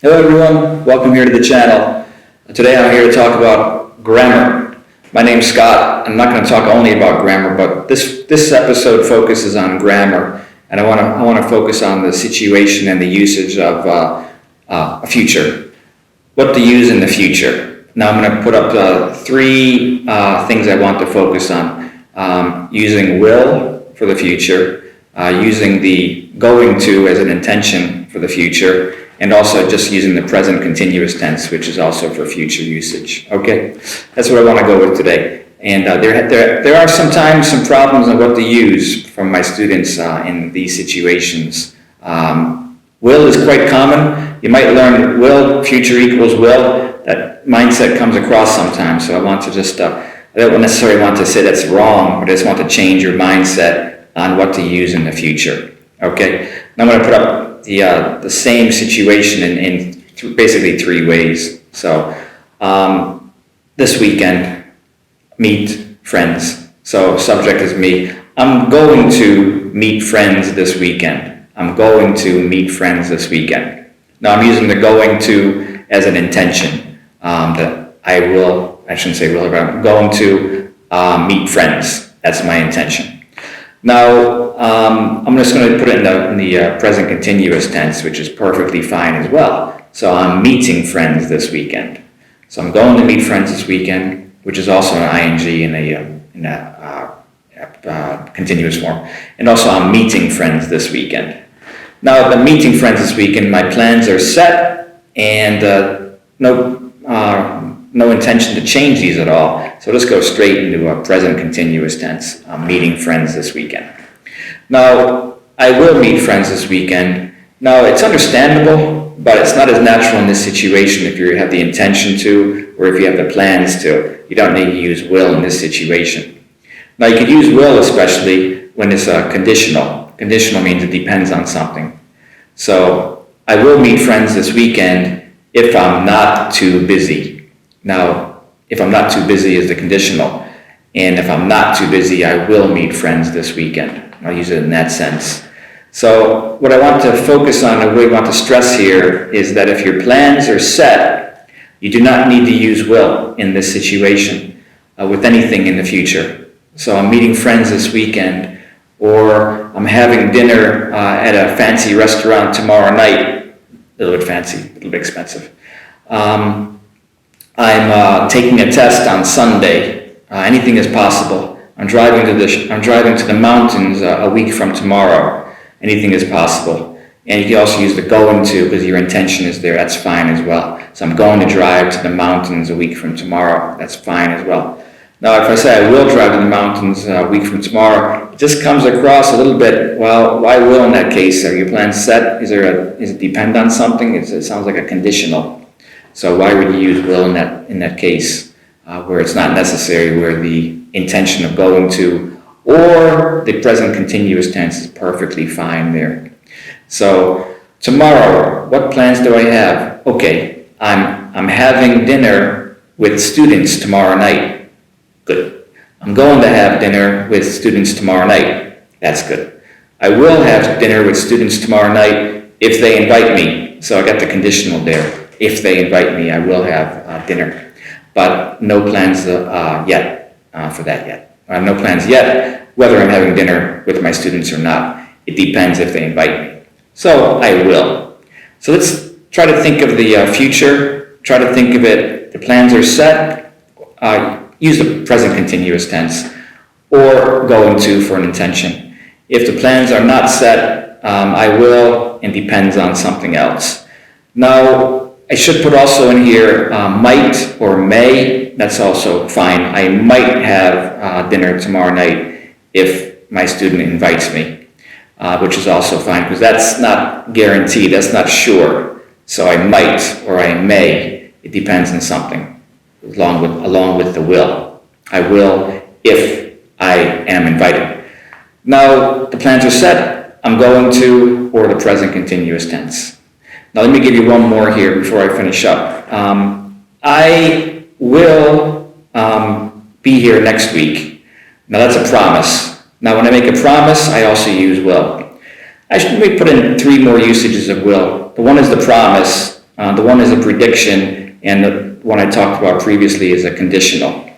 Hello everyone, welcome here to the channel. Today I'm here to talk about grammar. My name's Scott. I'm not going to talk only about grammar, but this episode focuses on grammar, and I want to focus on the situation and the usage of a future. What to use in the future. Now I'm going to put up three things I want to focus on. Using will for the future, using the going to as an intention for the future, and also just using the present continuous tense, which is also for future usage. Okay, that's what I want to go with today. And there are sometimes some problems on what to use from my students in these situations. Will is quite common. You might learn will, future equals will. That mindset comes across sometimes. So I want to just, I don't necessarily want to say that's wrong, but I just want to change your mindset on what to use in the future. Okay, now I'm going to put up the same situation in basically three ways. So this weekend, meet friends. So subject is me. I'm going to meet friends this weekend. I'm going to meet friends this weekend. Now I'm using the going to as an intention that I shouldn't say will, but I'm going to meet friends. That's my intention. Now, I'm just going to put it in the present continuous tense, which is perfectly fine as well. So I'm meeting friends this weekend. So I'm going to meet friends this weekend, which is also an ing in a continuous form. And also I'm meeting friends this weekend. Now, the meeting friends this weekend, my plans are set, and no intention to change these at all. So let's go straight into a present continuous tense. I'm meeting friends this weekend. Now, I will meet friends this weekend. Now, it's understandable, but it's not as natural in this situation if you have the intention to, or if you have the plans to. You don't need to use will in this situation. Now, you could use will especially when it's conditional. Conditional means it depends on something. So, I will meet friends this weekend if I'm not too busy. Now, if I'm not too busy is the conditional, and if I'm not too busy, I will meet friends this weekend. I'll use it in that sense. So what I want to focus on and really want to stress here is that if your plans are set, you do not need to use will in this situation with anything in the future. So I'm meeting friends this weekend, or I'm having dinner at a fancy restaurant tomorrow night. A little bit fancy, a little bit expensive. I'm taking a test on Sunday. Anything is possible. I'm driving to the mountains a week from tomorrow. Anything is possible. And you can also use the going to because your intention is there. That's fine as well. So I'm going to drive to the mountains a week from tomorrow. That's fine as well. Now, if I say I will drive to the mountains a week from tomorrow, it just comes across a little bit, well, why will in that case? Are your plans set? Is it depend on something? It sounds like a conditional. So why would you use will in that case where it's not necessary, where the intention of going to or the present continuous tense is perfectly fine there. So tomorrow, what plans do I have? Okay, I'm having dinner with students tomorrow night. Good. I'm going to have dinner with students tomorrow night. That's good. I will have dinner with students tomorrow night if they invite me. So I got the conditional there. If they invite me, I will have dinner. But no plans yet for that yet. No plans yet whether I'm having dinner with my students or not. It depends if they invite me. So I will. So let's try to think of the future. Try to think of it. The plans are set. Use the present continuous tense or going to for an intention. If the plans are not set, I will and depends on something else. Now, I should put also in here might or may. That's also fine. I might have dinner tomorrow night if my student invites me, which is also fine because that's not guaranteed. That's not sure. So I might or I may. It depends on something along with the will. I will if I am invited. Now the plans are set. I'm going to or the present continuous tense. Now let me give you one more here before I finish up. I will be here next week. Now that's a promise. Now when I make a promise, I also use will. Let me put in three more usages of will. The one is the promise. The one is a prediction, and the one I talked about previously is a conditional.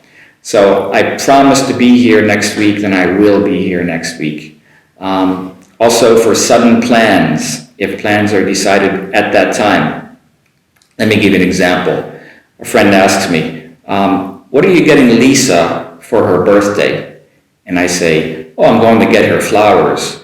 So I promise to be here next week, then I will be here next week. Also for sudden plans, if plans are decided at that time. Let me give you an example. A friend asks me, what are you getting Lisa for her birthday? And I say, oh, I'm going to get her flowers.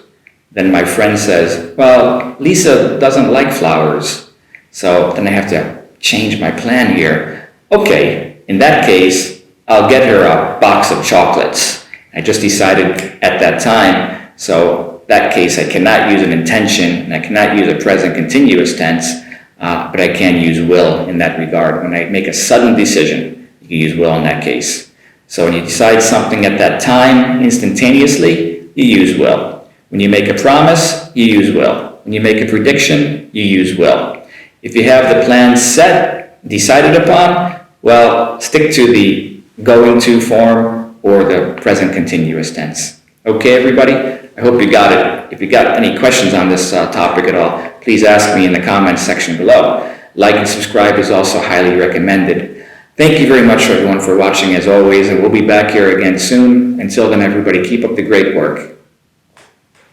Then my friend says, well, Lisa doesn't like flowers. So then I have to change my plan here. Okay, in that case, I'll get her a box of chocolates. I just decided at that time, so that case I cannot use an intention and I cannot use a present continuous tense, but I can use will in that regard. When I make a sudden decision, you can use will in that case. So when you decide something at that time, instantaneously, you use will. When you make a promise, you use will. When you make a prediction, you use will. If you have the plan set, decided upon, well, stick to the going to form or the present continuous tense. Okay, everybody? I hope you got it. If you got any questions on this topic at all, please ask me in the comments section below. Like and subscribe is also highly recommended. Thank you very much, everyone, for watching as always, and we'll be back here again soon. Until then, everybody, keep up the great work.